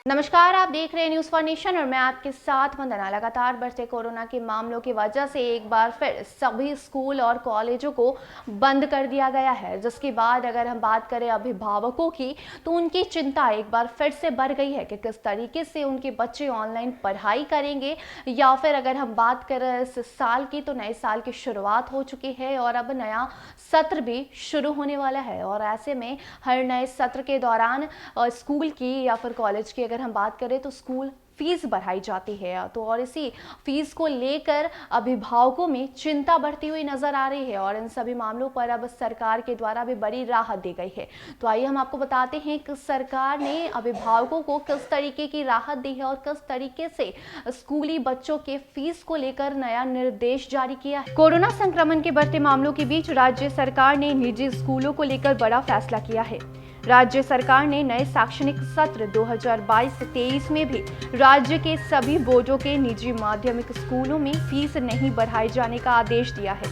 नमस्कार, आप देख रहे हैं न्यूज़ फॉर नेशन और मैं आपके साथ वंदना। लगातार बढ़ते कोरोना के मामलों की वजह से एक बार फिर सभी स्कूल और कॉलेजों को बंद कर दिया गया है, जिसके बाद अगर हम बात करें अभिभावकों की तो उनकी चिंता एक बार फिर से बढ़ गई है कि किस तरीके से उनके बच्चे ऑनलाइन पढ़ाई करेंगे। या फिर अगर हम बात करें इस साल की, तो नए साल की शुरुआत हो चुकी है और अब नया सत्र भी शुरू होने वाला है। और ऐसे में हर नए सत्र के दौरान स्कूल की या फिर कॉलेज की अगर हम बात करें तो स्कूल फीस बढ़ाई जाती है, तो और इसी फीस को लेकर अभिभावकों में चिंता बढ़ती हुई नजर आ रही है और इन सभी मामलों पर अब सरकार के द्वारा भी बड़ी राहत दी गई है। तो आइए हम आपको बताते हैं कि सरकार ने अभिभावकों को किस तरीके की राहत दी है और किस तरीके से स्कूली बच्चों के फीस को लेकर नया निर्देश जारी किया है। कोरोना संक्रमण के बढ़ते मामलों के बीच राज्य सरकार ने निजी स्कूलों को लेकर बड़ा फैसला किया है। राज्य सरकार ने नए शैक्षणिक सत्र 2022-23 में भी राज्य के सभी बोर्डों के निजी माध्यमिक स्कूलों में फीस नहीं बढ़ाए जाने का आदेश दिया है।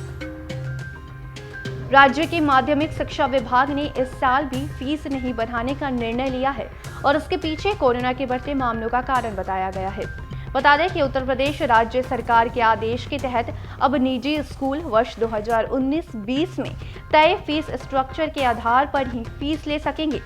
राज्य के माध्यमिक शिक्षा विभाग ने इस साल भी फीस नहीं बढ़ाने का निर्णय लिया है और इसके पीछे कोरोना के बढ़ते मामलों का कारण बताया गया है। बता दें कि उत्तर प्रदेश राज्य सरकार के आदेश के तहत अब निजी स्कूल वर्ष 2019-20 में तय फीस स्ट्रक्चर के आधार पर ही फीस ले सकेंगे।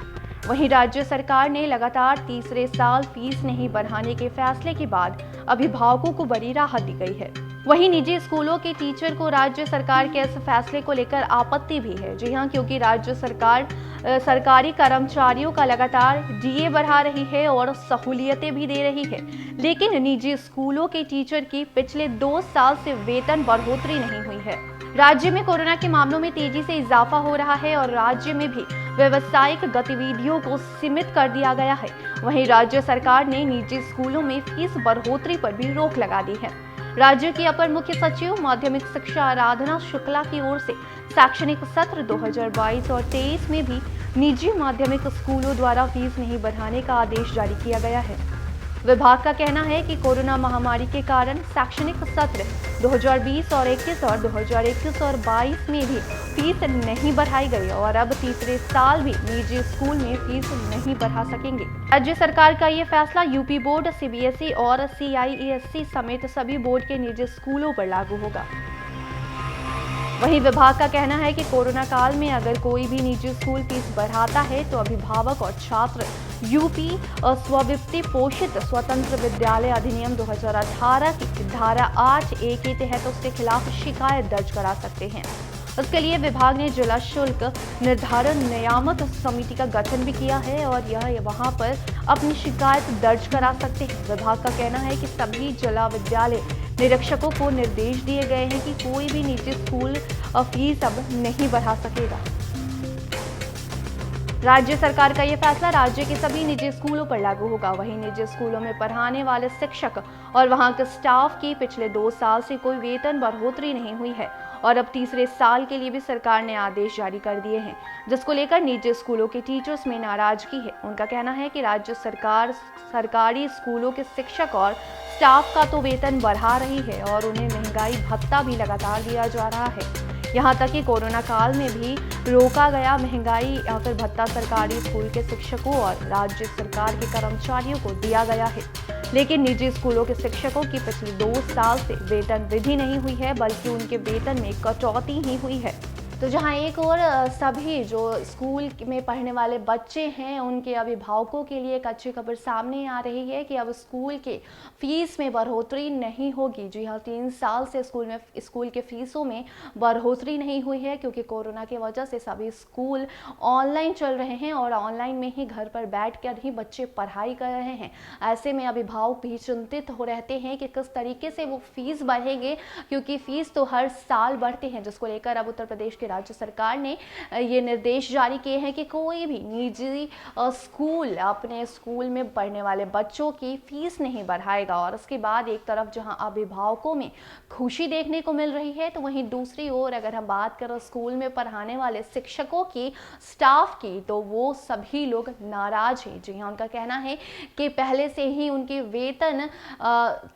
वहीं राज्य सरकार ने लगातार तीसरे साल फीस नहीं बढ़ाने के फैसले के बाद अभिभावकों को बड़ी राहत दी गई है। वहीं निजी स्कूलों के टीचर को राज्य सरकार के इस फैसले को लेकर आपत्ति भी है। जी हां, क्योंकि राज्य सरकार सरकारी कर्मचारियों का लगातार डीए बढ़ा रही है और सहूलियतें भी दे रही है, लेकिन निजी स्कूलों के टीचर की पिछले 2 साल से वेतन बढ़ोतरी नहीं हुई है। राज्य में कोरोना के मामलों में तेजी से इजाफा हो रहा है और राज्य में भी व्यावसायिक गतिविधियों को सीमित कर दिया गया है। वहीं राज्य सरकार ने निजी स्कूलों में फीस बढ़ोतरी पर भी रोक लगा दी है। राज्य की अपर मुख्य सचिव माध्यमिक शिक्षा आराधना शुक्ला की ओर से शैक्षणिक सत्र 2022 और 23 में भी निजी माध्यमिक स्कूलों द्वारा फीस नहीं बढ़ाने का आदेश जारी किया गया है। विभाग का कहना है कि कोरोना महामारी के कारण शैक्षणिक सत्र 2020 और 21 और 2021 और 22 में भी फीस नहीं बढ़ाई गई और अब तीसरे साल भी निजी स्कूल में फीस नहीं बढ़ा सकेंगे। राज्य सरकार का ये फैसला यूपी बोर्ड, सीबीएसई और सीआईएससी समेत सभी बोर्ड के निजी स्कूलों पर लागू होगा। वहीं विभाग का कहना है कि कोरोना काल में अगर कोई भी निजी स्कूल फीस बढ़ाता है तो अभिभावक और छात्र यूपी स्ववित्त पोषित स्वतंत्र विद्यालय अधिनियम 2018 की धारा 8A के तहत उसके खिलाफ शिकायत दर्ज करा सकते हैं। इसके लिए विभाग ने जिला शुल्क निर्धारण नियामक समिति का गठन भी किया है और यह वहां पर अपनी शिकायत दर्ज करा सकते हैं। विभाग का कहना है कि सभी जिला विद्यालय निरीक्षकों को निर्देश दिए गए हैं कि कोई भी निजी स्कूल फीस अब नहीं बढ़ा सकेगा। राज्य सरकार का यह फैसला राज्य के सभी निजी स्कूलों पर लागू होगा। वहीं निजी स्कूलों में पढ़ाने वाले शिक्षक और वहां के स्टाफ की पिछले 2 साल से कोई वेतन बढ़ोतरी नहीं हुई है और अब तीसरे साल के लिए भी सरकार ने आदेश जारी कर दिए हैं, जिसको लेकर निजी स्कूलों के टीचर्स में नाराजगी है। उनका कहना है कि राज्य सरकार सरकारी स्कूलों के शिक्षक और स्टाफ का तो वेतन बढ़ा रही है और उन्हें महंगाई भत्ता भी लगातार दिया जा रहा है। यहाँ तक कि कोरोना काल में भी रोका गया महंगाई या फिर भत्ता सरकारी स्कूल के शिक्षकों और राज्य सरकार के कर्मचारियों को दिया गया है, लेकिन निजी स्कूलों के शिक्षकों की पिछले 2 साल से वेतन वृद्धि नहीं हुई है, बल्कि उनके वेतन में कटौती ही हुई है। तो जहां एक और सभी जो स्कूल में पढ़ने वाले बच्चे हैं उनके अभिभावकों के लिए एक अच्छी खबर सामने आ रही है कि अब स्कूल के फीस में बढ़ोतरी नहीं होगी। जी हाँ, 3 साल से स्कूल के फीसों में बढ़ोतरी नहीं हुई है, क्योंकि कोरोना की वजह से सभी स्कूल ऑनलाइन चल रहे हैं और ऑनलाइन में ही घर पर बैठकर ही बच्चे पढ़ाई कर रहे हैं। ऐसे में अभिभावक भी चिंतित हो रहते हैं कि किस तरीके से वो फीस बढ़ेंगे, क्योंकि फीस तो हर साल बढ़ते हैं, जिसको लेकर अब उत्तर प्रदेश के राज्य सरकार ने ये निर्देश जारी किए हैं कि कोई भी निजी स्कूल अपने स्कूल में पढ़ने वाले बच्चों की फीस नहीं बढ़ाएगा। और उसके बाद एक तरफ जहां अभिभावकों में खुशी देखने को मिल रही है, तो वहीं दूसरी ओर अगर हम बात करें स्कूल में पढ़ाने वाले शिक्षकों की, स्टाफ की, तो वो सभी लोग नाराज हैं। जी हाँ, उनका कहना है कि पहले से ही उनके वेतन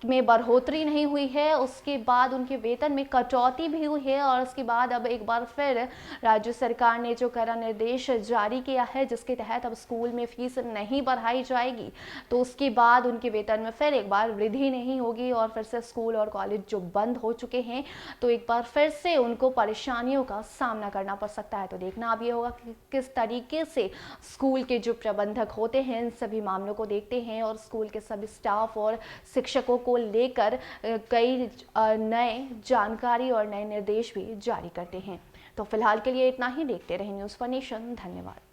में बढ़ोतरी नहीं हुई है, उसके बाद उनके वेतन में कटौती भी हुई है और उसके बाद अब एक बार फिर फिर राज्य सरकार ने जो कड़ा निर्देश जारी किया है, जिसके तहत अब स्कूल में फीस नहीं बढ़ाई जाएगी, तो उसके बाद उनके वेतन में फिर एक बार वृद्धि नहीं होगी और फिर से स्कूल और कॉलेज जो बंद हो चुके हैं तो एक बार फिर से उनको परेशानियों का सामना करना पड़ सकता है। तो देखना अब ये होगा कि किस तरीके से स्कूल के जो प्रबंधक होते हैं इन सभी मामलों को देखते हैं और स्कूल के सभी स्टाफ और शिक्षकों को लेकर कई नए जानकारी और नए निर्देश भी जारी करते हैं। तो फिलहाल के लिए इतना ही। देखते रहें न्यूज़ फॉर नेशन। धन्यवाद।